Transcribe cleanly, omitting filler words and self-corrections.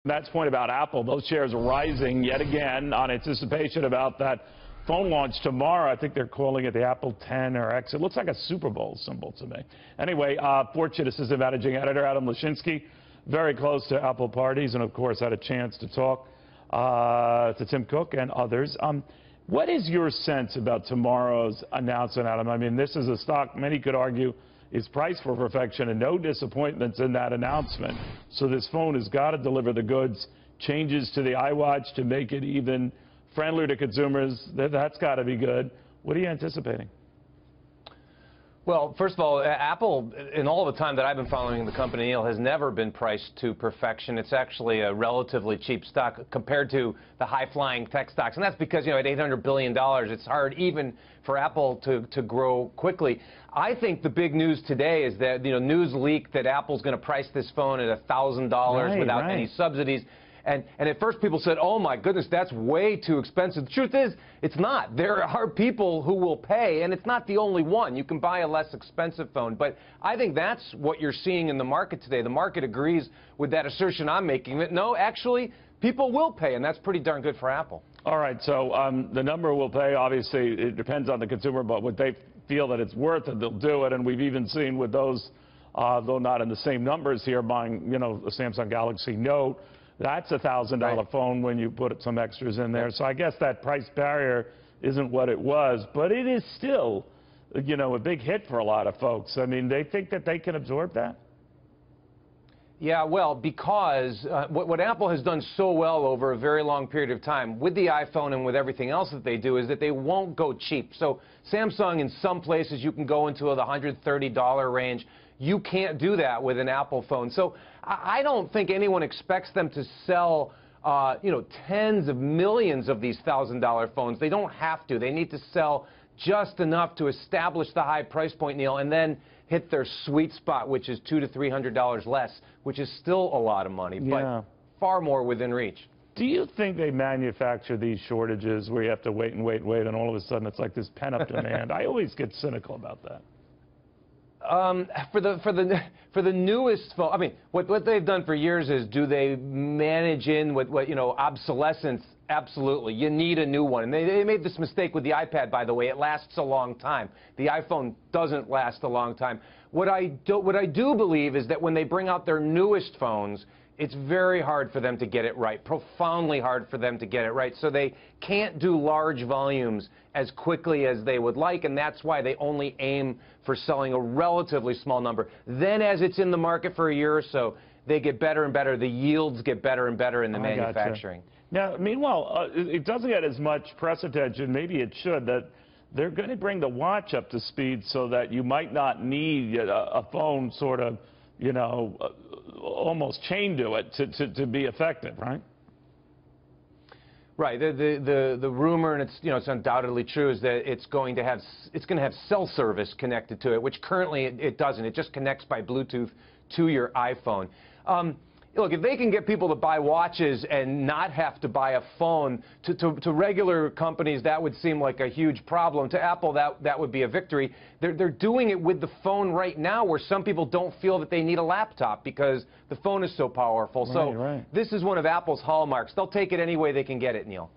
That's the point about Apple. Those shares are rising yet again on anticipation about that phone launch tomorrow. I think they're calling it the Apple 10 or X. It looks like a Super Bowl symbol to me. Anyway, Fortune Assistant Managing Editor Adam Lashinsky, very close to Apple parties, and of course had a chance to talk to Tim Cook and others. What is your sense about tomorrow's announcement, Adam? I mean, this is a stock many could argue is priced for perfection and no disappointments in that announcement. So this phone has got to deliver the goods, changes to the iWatch to make it even friendlier to consumers. That's got to be good. What are you anticipating? Well, first of all, Apple, in all the time that I've been following the company, Neil, has never been priced to perfection. It's actually a relatively cheap stock compared to the high-flying tech stocks. And that's because, at $800 billion, it's hard even for Apple to grow quickly. I think the big news today is that, news leaked that Apple's going to price this phone at $1,000 without any subsidies. And at first people said, oh my goodness, that's way too expensive. The truth is, it's not. There are people who will pay, and it's not the only one. You can buy a less expensive phone. But I think that's what you're seeing in the market today. The market agrees with that assertion I'm making, that no, actually, people will pay, and that's pretty darn good for Apple. All right, so the number will pay, obviously, it depends on the consumer, but what they feel that it's worth it, they'll do it. And we've even seen with those, though not in the same numbers here, buying, a Samsung Galaxy Note. That's a $1,000 phone when you put some extras in there. So I guess that price barrier isn't what it was, but it is still, a big hit for a lot of folks. I mean, they think that they can absorb that? Yeah, well, because what Apple has done so well over a very long period of time with the iPhone and with everything else that they do is that they won't go cheap. So Samsung, in some places, you can go into the $130 range. You can't do that with an Apple phone. So I don't think anyone expects them to sell, tens of millions of these $1,000 phones. They don't have to. They need to sell just enough to establish the high price point, Neil, and then hit their sweet spot, which is $200 to $300 less, which is still a lot of money, but far more within reach. Do you think they manufacture these shortages where you have to wait and wait and wait, and all of a sudden it's like this pent-up demand? I always get cynical about that. For the newest phone, I mean, what they've done for years is, do they manage in what obsolescence? Absolutely. You need a new one. And they made this mistake with the iPad, by the way. It lasts a long time. The iPhone doesn't last a long time. What I do believe is that when they bring out their newest phones, it's very hard for them to get it right, profoundly hard for them to get it right. So they can't do large volumes as quickly as they would like, and that's why they only aim for selling a relatively small number. Then as it's in the market for a year or so, they get better and better. The yields get better and better in the manufacturing. Gotcha. Now, meanwhile, it doesn't get as much press attention, maybe it should, that they're going to bring the watch up to speed so that you might not need a phone sort of, almost chained to it to be effective, right? Right. The rumor, and it's undoubtedly true, is that it's going to have cell service connected to it, which currently it doesn't. It just connects by Bluetooth to your iPhone. Look, if they can get people to buy watches and not have to buy a phone, to regular companies, that would seem like a huge problem. To Apple, that would be a victory. They're doing it with the phone right now, where some people don't feel that they need a laptop because the phone is so powerful. This is one of Apple's hallmarks. They'll take it any way they can get it, Neil.